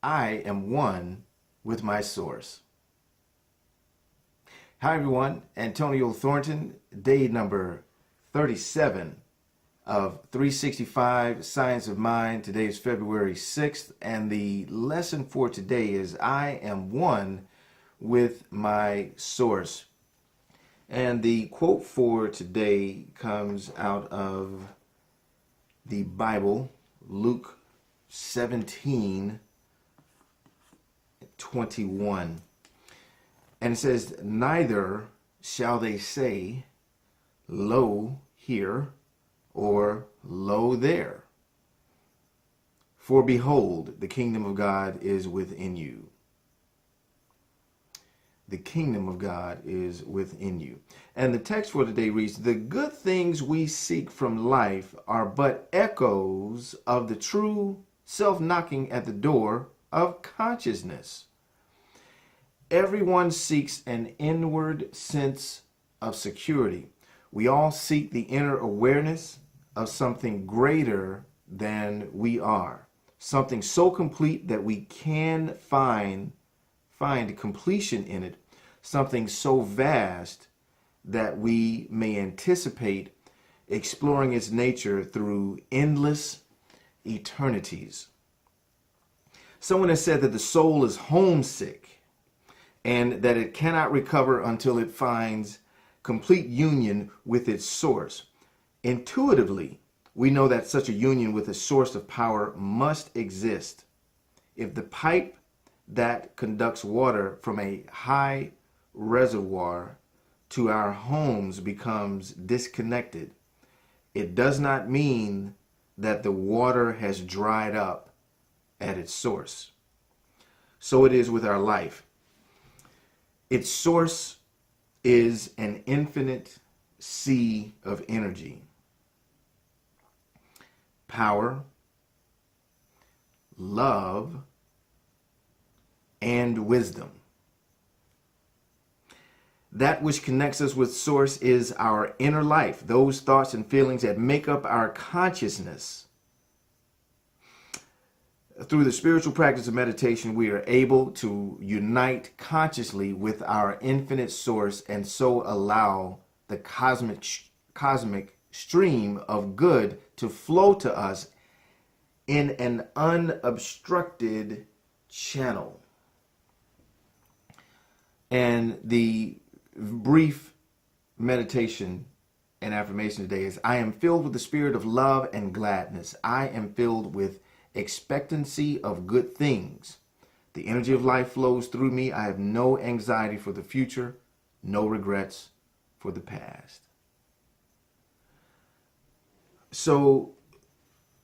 I am one with my source. Hi everyone, Antonio Thornton, day number 37 of 365 Science of Mind. Today is February 6th, and the lesson for today is I am one with my source. And the quote for today comes out of the Bible, Luke 17:21. And it says, "Neither shall they say, Lo here, or Lo there. For behold, the kingdom of God is within you." The kingdom of God is within you. And the text for today reads, "The good things we seek from life are but echoes of the true self knocking at the door of consciousness." Everyone seeks an inward sense of security. We all seek the inner awareness of something greater than we are, something so complete that we can find completion in it, something so vast that we may anticipate exploring its nature through endless eternities. Someone has said that the soul is homesick and that it cannot recover until it finds complete union with its source. Intuitively, we know that such a union with a source of power must exist. If the pipe that conducts water from a high reservoir to our homes becomes disconnected, it does not mean that the water has dried up at its source. So it is with our life. Its source is an infinite sea of energy, power, love, and wisdom. That which connects us with source is our inner life, those thoughts and feelings that make up our consciousness. Through the spiritual practice of meditation, we are able to unite consciously with our infinite source and so allow the cosmic stream of good to flow to us in an unobstructed channel. And the brief meditation and affirmation today is, I am filled with the spirit of love and gladness. I am filled with expectancy of good things. The energy of life flows through me. I have no anxiety for the future, no regrets for the past. So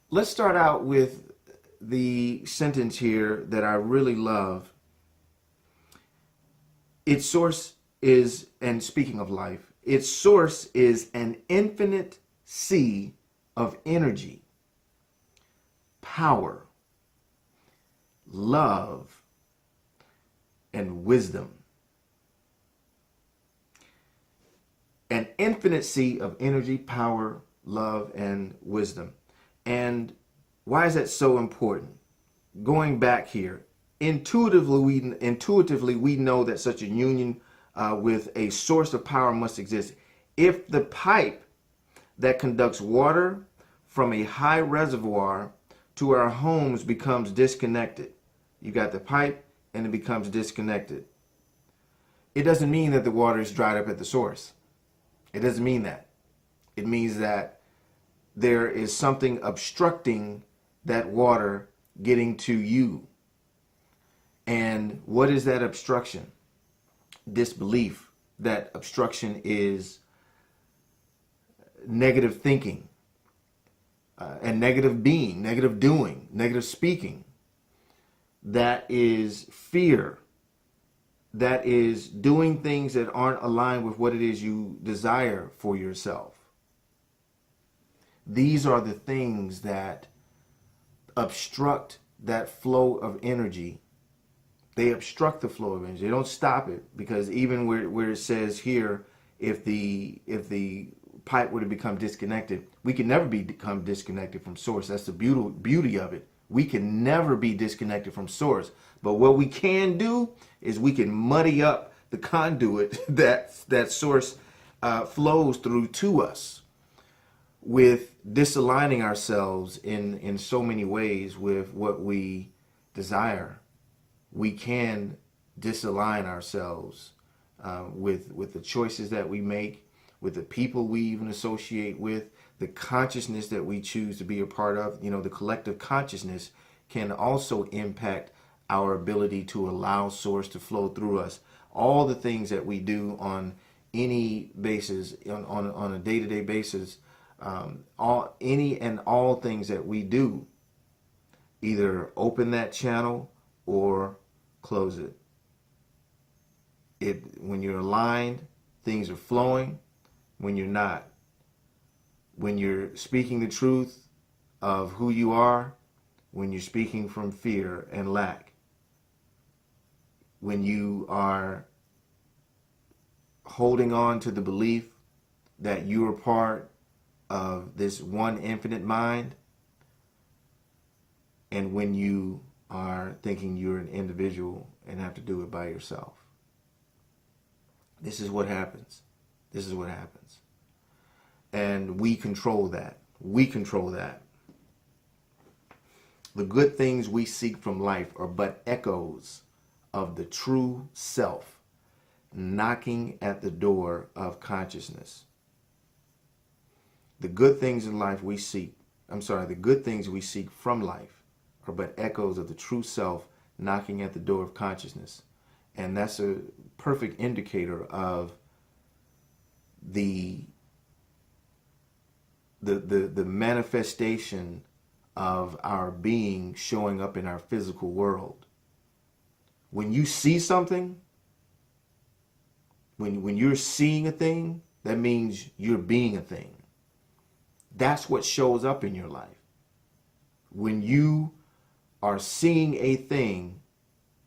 let's start out with the sentence here that I really love. Its source is, and speaking of life, its source is an infinite sea of energy, power, love, and wisdom. An infinite sea of energy, power, love, and wisdom. And why is that so important? Going back here, intuitively we know that such a union with a source of power must exist. If the pipe that conducts water from a high reservoir to our homes becomes disconnected, you got the pipe and it becomes disconnected, it doesn't mean that the water is dried up at the source. It doesn't mean that. It means that there is something obstructing that water getting to you. And what is that obstruction? Disbelief. That obstruction is negative thinking, and negative being, negative doing, negative speaking. That is fear. That is doing things that aren't aligned with what it is you desire for yourself. These are the things that obstruct that flow of energy. They obstruct the flow of energy. They don't stop it, because even where it says here, if the pipe were to become disconnected, we can never become disconnected from source. That's the beauty of it. We can never be disconnected from source. But what we can do is we can muddy up the conduit that source flows through to us, with disaligning ourselves in so many ways with what we desire. We can disalign ourselves with the choices that we make, with the people we even associate with, the consciousness that we choose to be a part of. The collective consciousness can also impact our ability to allow source to flow through us. All the things that we do on any basis, on a day-to-day basis, all things that we do, either open that channel or close it. When you're aligned, things are flowing. When you're not, when you're speaking the truth of who you are, when you're speaking from fear and lack, when you are holding on to the belief that you are part of this one infinite mind, and when you are thinking you're an individual and have to do it by yourself. This is what happens. This is what happens. And we control that. We control that. The good things we seek from life are but echoes of the true self knocking at the door of consciousness. The good things in life we seek, the good things we seek from life are but echoes of the true self knocking at the door of consciousness. And that's a perfect indicator of the manifestation of our being showing up in our physical world. When you see something, when you're seeing a thing, that means you're being a thing. That's what shows up in your life. When you are seeing a thing,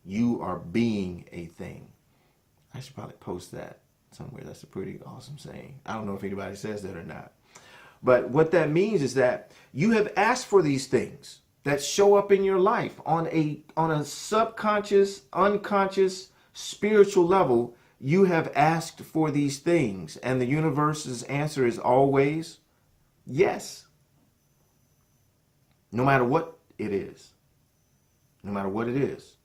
you are being a thing. I should probably post that somewhere. That's a pretty awesome saying. I don't know if anybody says that or not. But what that means is that you have asked for these things that show up in your life on a subconscious, unconscious, spiritual level. You have asked for these things, and the universe's answer is always yes. No matter what it is. No matter what it is.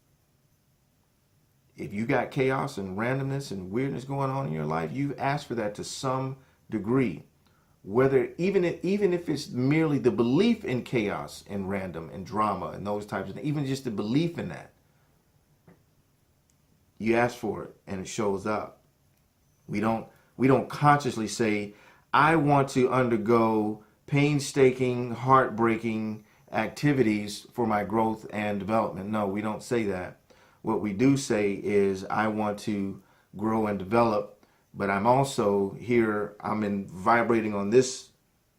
If you got chaos and randomness and weirdness going on in your life, you've asked for that to some degree. Whether even if it's merely the belief in chaos and random and drama and those types of things, even just the belief in that, you ask for it and it shows up. We don't consciously say, I want to undergo painstaking, heartbreaking activities for my growth and development. No, we don't say that. What we do say is, I want to grow and develop, but I'm also here, vibrating on this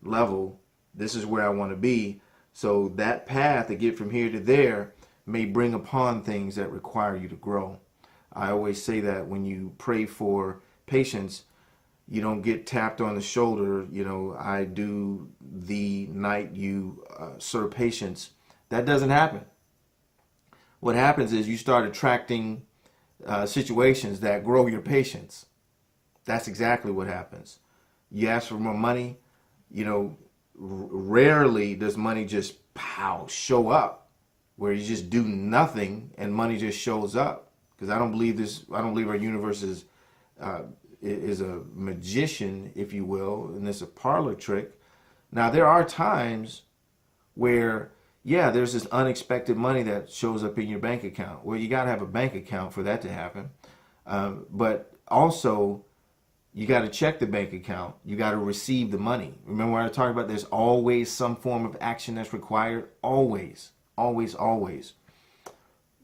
level. This is where I want to be. So that path to get from here to there may bring upon things that require you to grow. I always say that when you pray for patience, you don't get tapped on the shoulder, I do the night you serve patience. That doesn't happen. What happens is you start attracting situations that grow your patience. That's exactly what happens. You ask for more money, rarely does money just show up, where you just do nothing and money just shows up. Because I don't believe our universe is a magician, if you will, and it's a parlor trick. Now, there are times where, there's this unexpected money that shows up in your bank account. Well, you got to have a bank account for that to happen. But also, you got to check the bank account. You got to receive the money. Remember what I talked about? There's always some form of action that's required. Always, always, always.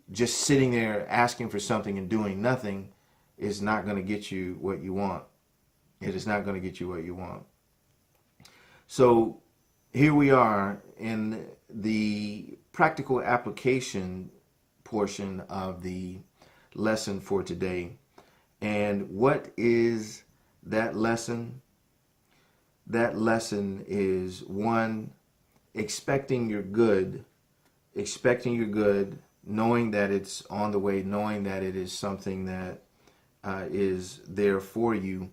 Just sitting there asking for something and doing nothing is not going to get you what you want. It is not going to get you what you want. So here we are in the practical application portion of the lesson for today. And what is that lesson? That lesson is, one, expecting your good expecting your good, knowing that it's on the way, knowing that it is something that is there for you,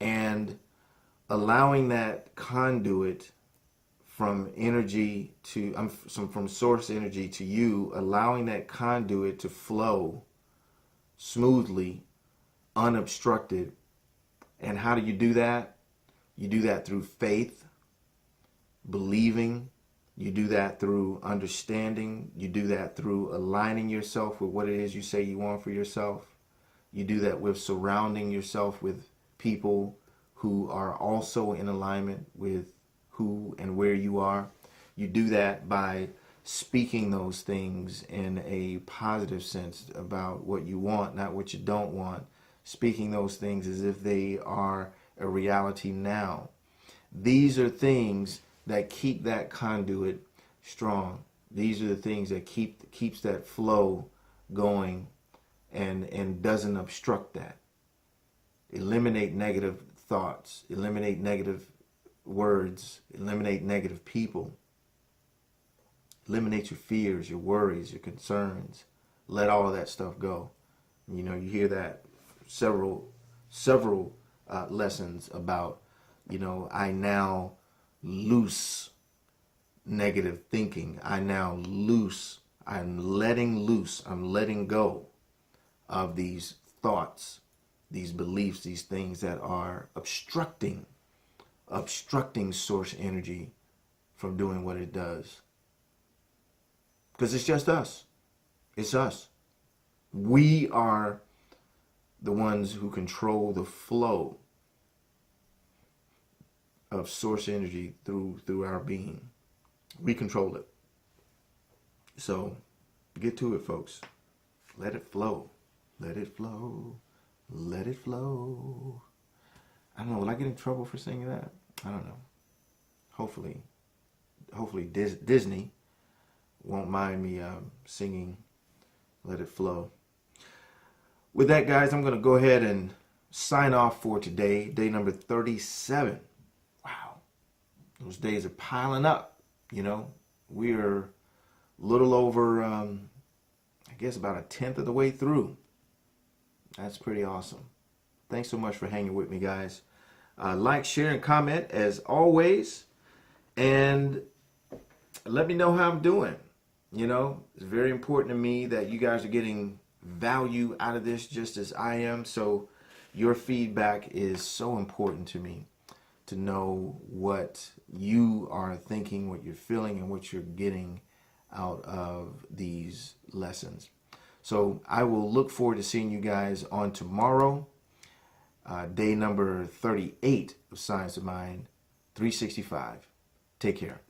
and allowing that conduit from energy to from source energy to you, allowing that conduit to flow smoothly, unobstructed. And how do you do that? You do that through faith, believing. You do that through understanding. You do that through aligning yourself with what it is you say you want for yourself. You do that with surrounding yourself with people who are also in alignment with who and where you are. You do that by speaking those things in a positive sense about what you want, not what you don't want. Speaking those things as if they are a reality now. These are things that keep that conduit strong. These are the things that keeps that flow going and doesn't obstruct that. Eliminate negative thoughts, eliminate negative words, eliminate negative people. Eliminate your fears, your worries, your concerns. Let all of that stuff go. You know, you hear that several lessons about, you know, I now loose negative thinking. I'm letting go of these thoughts, these beliefs, these things that are obstructing source energy from doing what it does. Because it's just us. It's us. We are the ones who control the flow of source energy through our being. We control it. So get to it, folks. Let it flow. Let it flow. Let it flow. I don't know. Will I get in trouble for singing that? I don't know. Hopefully Disney won't mind me singing Let It Flow. With that, guys, I'm going to go ahead and sign off for today. Day number 37. Wow. Those days are piling up, you know. We're a little over, I guess about a 10th of the way through. That's pretty awesome. Thanks so much for hanging with me, guys. Like, share, and comment as always. And let me know how I'm doing. You know, it's very important to me that you guys are getting value out of this just as I am. So your feedback is so important to me, to know what you are thinking, what you're feeling, and what you're getting out of these lessons. So I will look forward to seeing you guys on tomorrow, day number 38 of Science of Mind 365. Take care.